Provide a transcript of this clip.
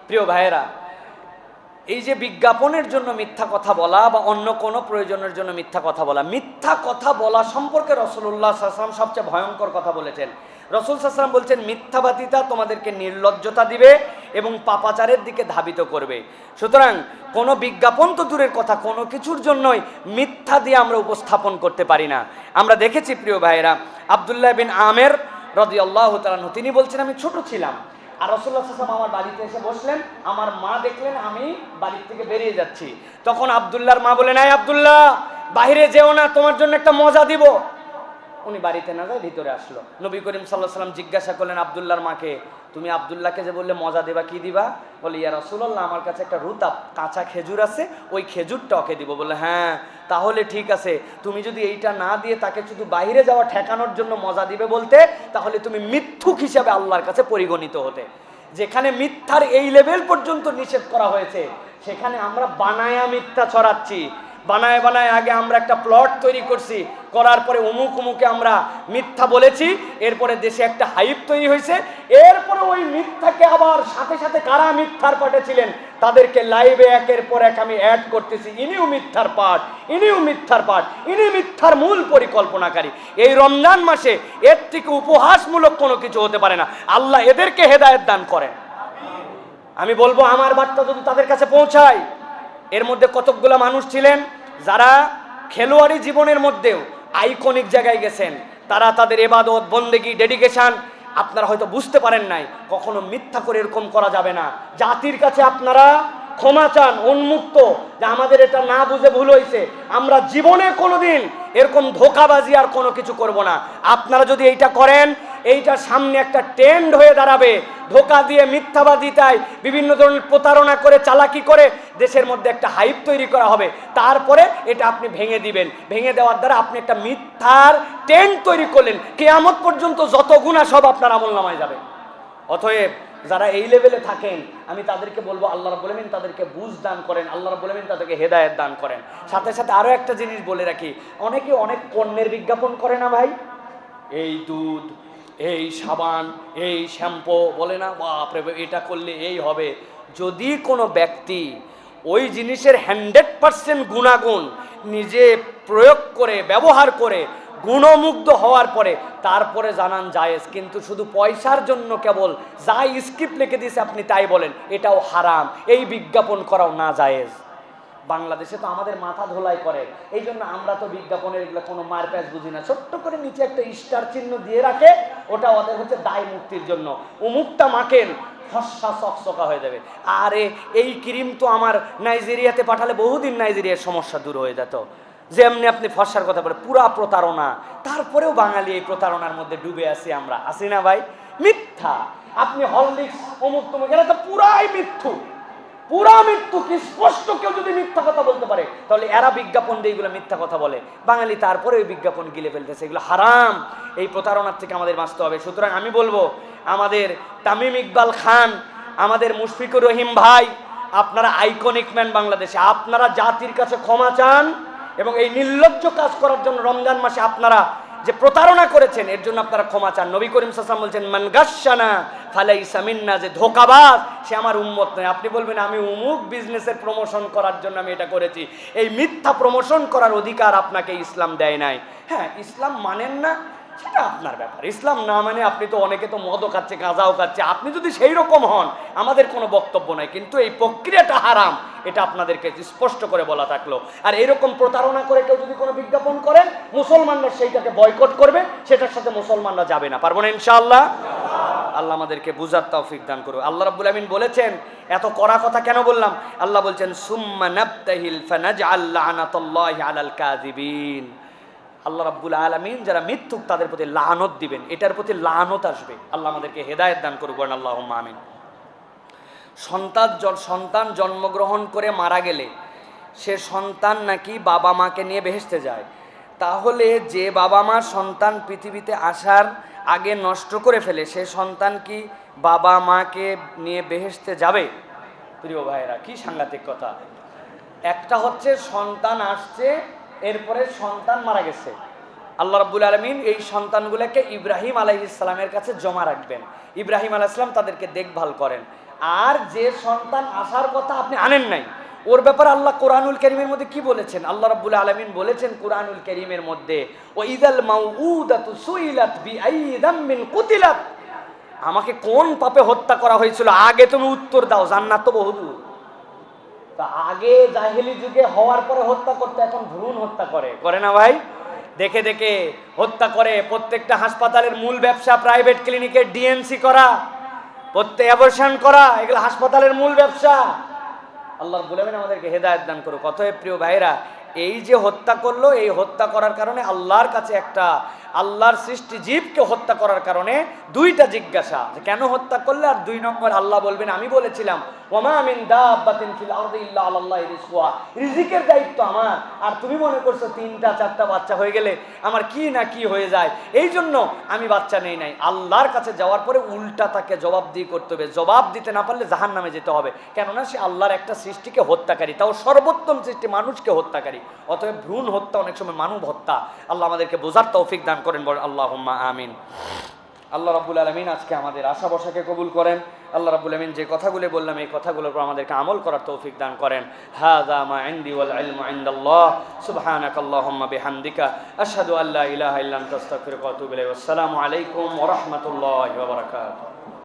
প্রিয় ভাইয়েরা, এই যে বিজ্ঞাপনের জন্য মিথ্যা কথা বলা বা অন্য কোনো প্রয়োজনের জন্য মিথ্যা কথা বলা, মিথ্যা কথা বলা সম্পর্কে রাসূলুল্লাহ সাল্লাল্লাহু আলাইহি ওয়াসাল্লাম সবচেয়ে ভয়ঙ্কর কথা বলেছেন। রাসূল সাল্লাল্লাহু আলাইহি ওয়াসাল্লাম বলছেন, মিথ্যাবাদিতা তোমাদেরকে নির্লজ্জতা দিবে এবং পাপাচারের দিকে ধাবিত করবে। সুতরাং কোনো বিজ্ঞাপন তো দূরের কথা, কোনো কিছুর জন্যই মিথ্যা দিয়ে আমরা উপস্থাপন করতে পারি না। আমরা দেখেছি প্রিয় ভাইয়েরা, আব্দুল্লাহ বিন আমের রাদিয়াল্লাহু তাআলা আনহু তিনি বলছেন, আমি ছোট ছিলাম আর রাসূলুল্লাহ সাল্লাল্লাহু আলাইহি ওয়াসাল্লাম আমার বাড়িতে এসে বসলেন, আমার মা দেখলেন আমি বাড়ি থেকে বেরিয়ে যাচ্ছি। তখন আব্দুল্লাহর মা বলেন, এই আব্দুল্লাহ, বাইরে যেও না, তোমার জন্য একটা মজা দিব। উনি বাড়িতে না যায় ভিতরে আসলো। নবী করিম সাল্লাল্লাহু আলাইহি ওয়াসাল্লাম জিজ্ঞাসা করলেন আব্দুল্লাহর মাকে, তুমি আব্দুল্লাহকে যে বললে মজা দেবা, কি দিবা? বলে, ইয়া রাসূলুল্লাহ, আমার কাছে একটা রুতাব কাঁচা খেজুর আছে, ওই খেজুরটা ওকে দিব। বলে, হ্যাঁ তাহলে ঠিক আছে, তুমি যদি এইটা না দিয়ে তাকে শুধু বাইরে যাওয়া ঠেকানোর জন্য মজা দিবে বলতে, তাহলে তুমি মিথ্যুক হিসাবে আল্লাহর কাছে পরিগণিত হতে। যেখানে মিথ্যার এই লেভেল পর্যন্ত নিষেধ করা হয়েছে, সেখানে আমরা বানায়া মিথ্যা ছড়াচ্ছি। বানায় বানায় আগে আমরা একটা প্লট তৈরি করছি, করার পরে অমুক অমুকে আমরা মিথ্যা বলেছি, এরপরে দেশে একটা হাইপ তৈরি হয়েছে, এরপরে ওই মিথ্যাকে আবার সাথে সাথে কারা মিথ্যার পাটে ছিলেন তাদেরকে লাইভে একের পর এক আমি অ্যাড করতেছি, ইনিও মিথ্যার পাট, ইনিও মিথ্যার পাট, ইনি মিথ্যার মূল পরিকল্পনাকারী। এই রমজান মাসে এর থেকে উপহাসমূলক কোনো কিছু হতে পারে না। আল্লাহ এদেরকে হেদায়েত দান করেন। আমি বলবো, আমার বার্তা যদি তাদের কাছে পৌঁছায়, এর মধ্যে কতকগুলো মানুষ ছিলেন যারা খেলোয়াড়ি জীবনের মধ্যেও আইকনিক জায়গায় গেছেন, তারা তাদের ইবাদত, বন্দেগী, ডেডিকেশন আপনারা হয়তো বুঝতে পারেন নাই। কখনো মিথ্যা করে এরকম করা যাবে না। জাতির কাছে আপনারা ক্ষমা চান, উন্মুক্ত, যে আমাদের এটা না বুঝে ভুল হয়েছে, আমরা জীবনে কোনোদিন এরকম ধোঁকাবাজি আর কোনো কিছু করব না। আপনারা যদি এইটা করেন, এইটা সামনে একটা ট্রেন্ড হয়ে দাঁড়াবে। ধোঁকা দিয়ে, মিথ্যাবাদিতায়, বিভিন্ন ধরনের প্রতারণা করে, চালাকি করে দেশের মধ্যে একটা হাইপ তৈরি করা হবে। তারপরে এটা আপনি ভেঙে দিবেন। ভেঙে দেওয়ার দ্বারা আপনি একটা মিথ্যার ট্রেন্ড তৈরি করলেন। কিয়ামত পর্যন্ত যত গুনাহ সব আপনার আমলনামায় যাবে। অতএব যারা এই লেভেলে থাকেন, আমি তাদেরকে বলবো, আল্লাহ রাব্বুল আলামিন তাদেরকে বুঝ দান করেন, আল্লাহ রাব্বুল আলামিন তাদেরকে হেদায়েত দান করেন। সাথে সাথে আরো একটা জিনিস বলে রাখি, অনেকে অনেক পণ্যের বিজ্ঞাপন করে না ভাই, এই দুধ, এই সাবান, এই শ্যাম্পু, বলে না, বাপরে এটা করলে এই হবে। যদি কোনো ব্যক্তি ওই জিনিসের 100% গুণাগুণ নিজে প্রয়োগ করে, ব্যবহার করে, গুণমুগ্ধ হওয়ার পরে তারপরে জানান জায়েজ, কিন্তু শুধু পয়সার জন্য কেবল যা স্ক্রিপ্ট লিখে দিয়েছে আপনি তাই বলেন, এটাও হারাম। এই বিজ্ঞাপন করাও না জায়েজ। বাংলাদেশে তো আমাদের মাথা ধোলাই করে, এই জন্য আমরা তো বিজ্ঞাপনের এগুলো কোনো মারপ্যাচ বুঝি না। ছোট্ট করে নিচে একটা স্টার চিহ্ন দিয়ে রাখে, ওটা ওদের হচ্ছে দায় মুক্তির জন্য। উমুকটা মাখেন, ফর্সা চকচকা হয়ে যাবে। আরে এই ক্রিম তো আমার নাইজেরিয়াতে পাঠালে বহুদিন নাইজেরিয়ার সমস্যা দূর হয়ে যেত। যেমনি আপনি ফর্সার কথা বলে, পুরা প্রতারণা। তারপরেও বাঙালি এই প্রতারণার মধ্যে ডুবে আছি আমরা, আছি না ভাই? মিথ্যা। আপনি হরলিক্স, অমুক তমুক, এরা তো পুরাই মিথ্যু, পুরা মৃত্যু। কি স্পষ্ট কেউ যদি মিথ্যা কথা বলতে পারে, তাহলে এরা বিজ্ঞাপন দিয়ে এগুলো মিথ্যা কথা বলে। বাঙালি তারপরে ওই বিজ্ঞাপন গিলে ফেলতেছে, এগুলো হারাম। এই প্রতারণার থেকে আমাদের বাঁচতে হবে। সুতরাং আমি বলবো, আমাদের তামিম ইকবাল খান, আমাদের মুশফিকুর রহিম ভাই, আপনারা আইকনিক ম্যান বাংলাদেশে। আপনারা জাতির কাছে ক্ষমা চান এবং এই নির্লজ্জ কাজ করার জন্য রমজান মাসে আপনারা যে প্রতারণা করেছেন, এর জন্য আপনারা ক্ষমা চান। নবী করিম সাল্লাল্লাহু আলাইহি ওয়াসাল্লাম বলছেন, মান গাশশানা ফালাইসা মিন্না, যে ধোঁকাবাজ সে আমার উম্মত নয়। আপনি বলবেন, আমি অমুক বিজনেসের প্রমোশন করার জন্য আমি এটা করেছি। এই মিথ্যা প্রমোশন করার অধিকার আপনাকে ইসলাম দেয় নাই। হ্যাঁ, ইসলাম মানেন না, সেটা আপনার ব্যাপার। ইসলাম না মানে, আপনি তো, অনেকে তো মদও খাচ্ছে, গাঁজাও খাচ্ছে, আপনি যদি সেই রকম হন আমাদের কোনো বক্তব্য নাই, কিন্তু এই প্রক্রিয়াটা হারাম, এটা আপনাদেরকে স্পষ্ট করে বলা থাকলো। আর এরকম প্রতারণা করে কেউ যদি কোনো বিজ্ঞাপন করেন, মুসলমানরা সেইটাকে বয়কট করবে, সেটার সাথে মুসলমানরা যাবে না। পারবো না ইনশাআল্লাহ? আল্লাহ আমাদেরকে বুঝার তৌফিক দান করুন। আল্লাহ রাব্বুল আমিন বলেছেন, এত কড়া কথা কেন বললাম? আল্লাহ বলছেন, সুম্মা নাবতাহিল ফানাজআল লানাতাল্লাহি আলাল কাযিবিন। আল্লাহ রাব্বুল আলামিন যারা মিথ্যুক তাদের প্রতি লানত দিবেন, এটার প্রতি লানত আসবে। আল্লাহ আমাদেরকে হেদায়েত দান করুক, আল্লাহুম্মা আমিন। সন্তান জন্মগ্রহণ করে মারা গেলে সে সন্তান নাকি বাবা মাকে নিয়ে বেহেশতে যায়। তাহলে যে বাবা মা সন্তান পৃথিবীতে আসার আগে নষ্ট করে ফেলে, সে সন্তান কি বাবা মাকে নিয়ে বেহেশতে যাবে? প্রিয় ভাইয়েরা, কি সাংঘাতিক কথা। একটা হচ্ছে সন্তান আসছে, এরপরে সন্তান মারা গেছে। আল্লাহ রাব্বুল আলামিন এই সন্তানগুলোকে ইব্রাহিম আলাইহিস সালামের কাছে জমা রাখবেন। ইব্রাহিম আলাইহিস সালাম তাদেরকে দেখভাল করেন। আর যে সন্তান আসার কথা আপনি আনেন নাই, ওর ব্যাপারে আল্লাহ কোরআনুল কারীমের মধ্যে কি বলেছেন? আল্লাহ রাব্বুল আলামিন বলেছেন কোরআনুল কারীমের মধ্যে, ওয়া ইযাল মাউউদাতু সুইলাত বিআইয়ি যামবিন কুতিলাত, আমাকে কোন পাপে হত্যা করা হয়েছিল আগে তুমি উত্তর দাও, জান্নাত তো বহুদূর। তা আগে জাহেলি যুগে হওয়ার পরে হত্যা করতে, এখন ভ্রূণ হত্যা করে না ভাই? দেখে দেখে হত্যা করে। প্রত্যেকটা হাসপাতালের মূল ব্যবসা প্রাইভেট ক্লিনিকের ডিএনসি করা, প্রত্যেক অ্যাবর্শন করা, এগুলো হাসপাতালের মূল ব্যবসা। আল্লাহ বলেন আমাদেরকে হেদায়েত দান করুক। অতএব প্রিয় ভাইরা, এই যে হত্যা করলো, এই হত্যা করার কারণে আল্লাহর কাছে একটা, আল্লাহর সৃষ্টি জীবকে হত্যা করার কারণে দুইটা জিজ্ঞাসা, যে কেন হত্যা করলে, আর 2 নম্বর আল্লাহ বলবেন আমি বলেছিলাম ওয়ামা মিন দাব্বাতিন ফিল আরদি ইল্লা আলাল্লাহি রিজকুহা, রিজিকের দায়িত্ব আমার, আর তুমি মনে করছো 3টা 4টা বাচ্চা হয়ে গেলে আমার কি না কি হয়ে যায়, এই জন্য আমি বাচ্চা নেই নাই। আল্লাহর কাছে যাওয়ার পরে উল্টা তাকে জবাবদিহি করতে হবে, জবাব দিতে না পারলে জাহান্নামে যেতে হবে, কেননা সে আল্লাহর একটা সৃষ্টিকে হত্যাকারী, তাও সর্বোত্তম সৃষ্টি মানুষকে হত্যাকারী। অতএব ভ্রূণ হত্যা অনেক সময় মানব হত্যা। আল্লাহ আমাদেরকে বোঝার তৌফিক দান করেন, বলেন আল্লাহুম্মা আমিন। আল্লাহ রাব্বুল আলামিন আজকে আমাদের আশা বসাকে কবুল করেন। আল্লাহ রাব্বুল আলামিন যে কথাগুলো বললাম, এই কথাগুলোর উপর আমাদেরকে আমল করার তৌফিক দান করেন। হাযা মা ইনদি ওয়াল ইলমু ইনদাল্লাহ, সুবহানাকাল্লাহুম্মা বিহামদিকা, আশহাদু আল্লা ইলাহা ইল্লা আনতা আস্তাগফিরুকা ওয়া আতুবু ইলাইক। আসসালামু আলাইকুম ওয়া রাহমাতুল্লাহি ওয়া বারাকাতুহু।